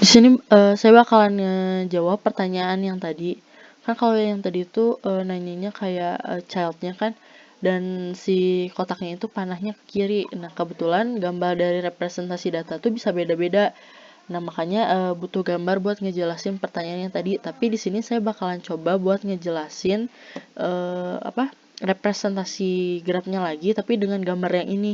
Di sini saya bakalan ngejawab pertanyaan yang tadi. Kan kalau yang tadi itu nanyanya kayak childnya kan, dan si kotaknya itu panahnya ke kiri. Nah kebetulan gambar dari representasi data tuh bisa beda-beda. Nah makanya butuh gambar buat ngejelasin pertanyaan yang tadi. Tapi di sini saya bakalan coba buat ngejelasin representasi grafnya lagi, tapi dengan gambar yang ini.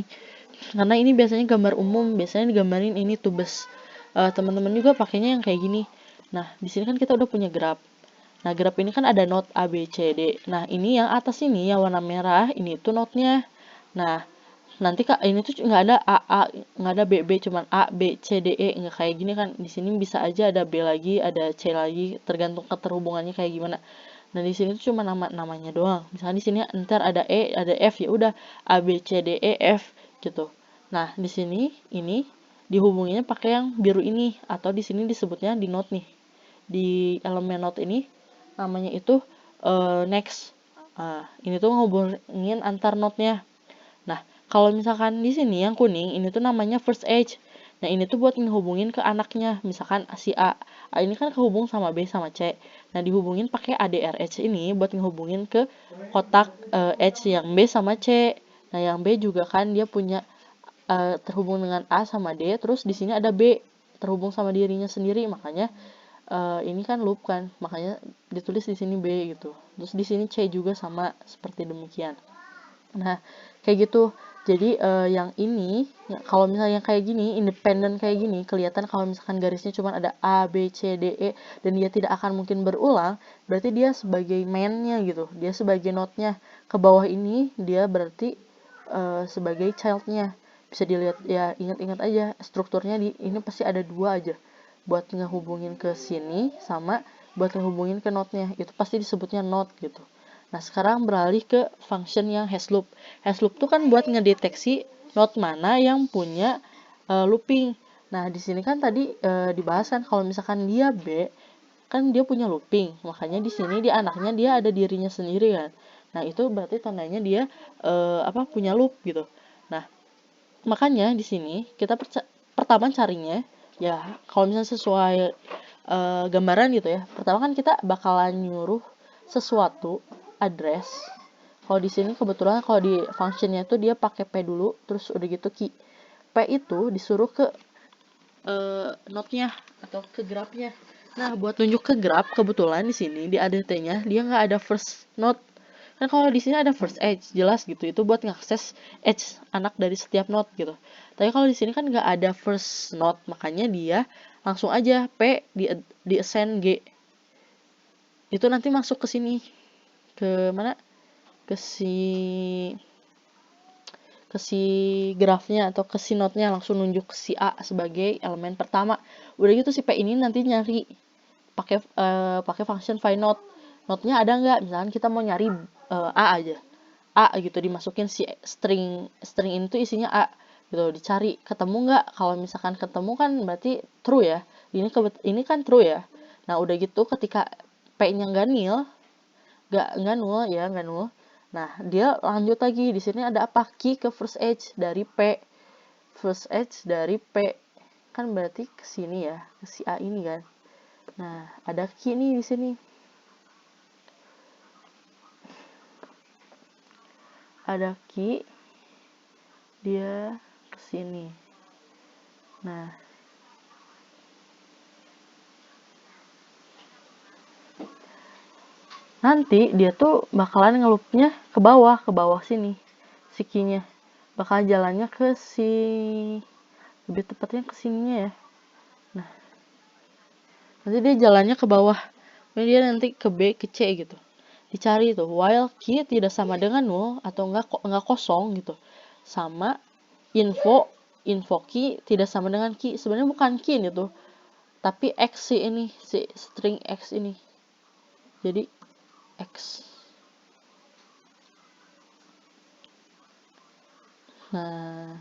Karena ini biasanya gambar umum, biasanya digambarin ini tubes. Teman-teman juga pakainya yang kayak gini. Nah di sini kan kita udah punya graf. Nah graf ini kan ada not A B C D. Nah ini yang atas ini yang warna merah ini tuh notnya. Nah nanti kak ini tuh nggak ada A, nggak ada B, cuman A B C D E, nggak kayak gini kan. Di sini bisa aja ada B lagi, ada C lagi, tergantung keterhubungannya kayak gimana. Nah di sini tuh cuma namanya doang. Misalnya di sini ntar ada E, ada F, ya udah A B C D E F gitu. Nah di sini ini dihubunginya pakai yang biru ini, atau di sini disebutnya di note nih, di elemen note ini namanya itu next. Nah ini tuh ngehubungin antar note-nya. Nah kalau misalkan di sini yang kuning ini tuh namanya first edge. Nah ini tuh buat ngehubungin ke anaknya, misalkan si A ini kan kehubung sama B sama C. Nah dihubungin pakai ADRH ini buat ngehubungin ke kotak edge yang B sama C. Nah yang B juga kan dia punya terhubung dengan A sama D, terus di sini ada B terhubung sama dirinya sendiri, makanya ini kan loop kan, makanya ditulis di sini B gitu. Terus di sini C juga sama seperti demikian. Nah kayak gitu. Jadi yang ini kalau misalnya kayak gini, independen kayak gini, kelihatan kalau misalkan garisnya cuma ada A, B, C, D, E dan dia tidak akan mungkin berulang, berarti dia sebagai main-nya gitu, dia sebagai note-nya. Ke bawah ini dia berarti sebagai child-nya. Bisa dilihat ya, ingat-ingat aja strukturnya di ini pasti ada dua aja buat ngehubungin ke sini sama buat ngehubungin ke note-nya, itu pasti disebutnya note gitu. Nah sekarang beralih ke function yang hash loop. Hash loop tuh kan buat ngedeteksi note mana yang punya looping. Nah di sini kan tadi dibahas kan kalau misalkan dia B kan dia punya looping, makanya di sini di anaknya dia ada dirinya sendiri kan. Nah itu berarti tandanya dia punya loop gitu. Nah makanya di sini kita pertama carinya ya, kalau misalnya sesuai gambaran gitu ya, pertama kan kita bakalan nyuruh sesuatu address. Kalau di sini kebetulan kalau di functionnya itu dia pakai P dulu, terus udah gitu key. P itu disuruh ke node-nya atau ke grafnya. Nah buat nunjuk ke graf, kebetulan di sini di ADT-nya dia nggak ada first node. Kan kalau di sini ada first edge, jelas gitu. Itu buat ngakses edge anak dari setiap node gitu. Tapi kalau di sini kan nggak ada first node, makanya dia langsung aja P di assign G. Itu nanti masuk ke sini. Ke mana? Ke si grafnya atau ke si node-nya, langsung nunjuk ke si A sebagai elemen pertama. Udah gitu si P ini nanti nyari pakai function find node. Node-nya ada nggak? Misalkan kita mau nyari A aja. A gitu, dimasukin si string ini tuh isinya A gitu, dicari ketemu nggak. Kalau misalkan ketemu kan berarti true ya, ini kan true ya. Nah udah gitu ketika P-nya nggak nil, nggak null ya, nggak null. Nah dia lanjut lagi, di sini ada apa, key ke first edge dari P. First edge dari P kan berarti ke sini ya, ke si A ini kan. Nah ada key nih di sini, ada key dia ke sini. Nah nanti dia tuh bakalan ngeloopnya ke bawah sini, si key-nya bakal jalannya ke si, lebih tepatnya ke sininya ya. Nah nanti dia jalannya ke bawah, dia nanti ke B ke C gitu, dicari tuh while key tidak sama dengan null atau enggak kosong gitu, sama info key tidak sama dengan key. Sebenarnya bukan key ini tuh, tapi x ini, si string x ini, jadi x. Nah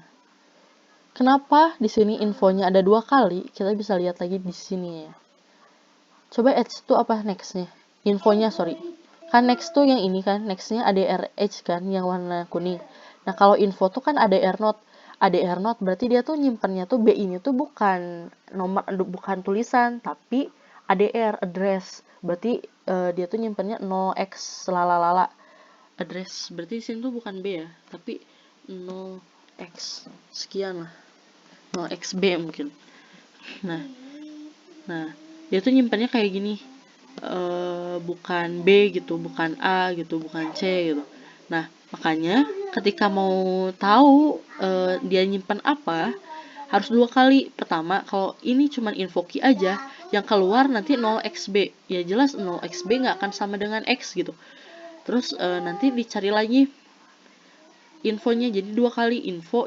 kenapa di sini infonya ada 2 kali? Kita bisa lihat lagi di sini ya. Coba edge itu apa nextnya? Infonya sorry. Kan next tuh yang ini kan, nextnya ADR edge kan, yang warna kuning. Nah kalau info tuh kan ADR not. ADR not berarti dia tuh nyimpennya tuh B ini tuh bukan nomor, bukan tulisan, tapi ADR, address. Berarti dia tuh nyimpennya 0x lalalala address. Berarti di sini tuh bukan B ya, tapi 0x sekian lah, 0xb mungkin. Nah dia tuh nyimpannya kayak gini, bukan B gitu, bukan A gitu, bukan C gitu. Nah makanya ketika mau tahu dia nyimpan apa, harus 2 kali. Pertama, kalau ini cuman info key aja, yang keluar nanti 0xb, ya jelas 0xb nggak akan sama dengan x gitu. Terus nanti dicari lagi infonya, jadi 2 kali info.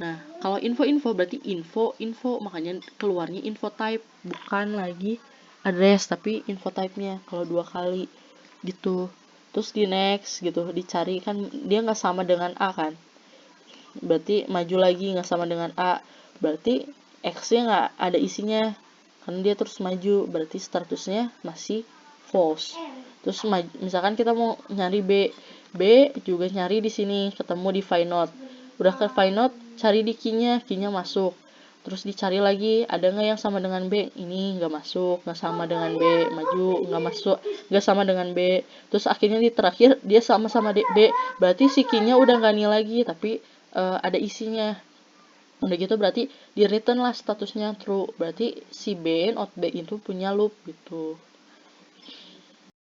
Nah kalau info berarti info, makanya keluarnya info type, bukan lagi address tapi info type-nya kalau 2 kali gitu. Terus di next gitu, dicari kan dia nggak sama dengan A kan, berarti maju lagi nggak sama dengan A, berarti X-nya nggak ada isinya karena dia terus maju, berarti statusnya masih false. Terus misalkan kita mau nyari B juga nyari di sini, ketemu di find not, udah ke find not, cari di key-nya masuk, terus dicari lagi ada nggak yang sama dengan B, ini nggak masuk, nggak sama dengan B, maju nggak masuk, nggak sama dengan B, terus akhirnya di terakhir dia sama-sama B, berarti si key-nya udah nggak nih lagi tapi ada isinya. Udah gitu berarti di return lah statusnya true, berarti si B not B itu punya loop gitu.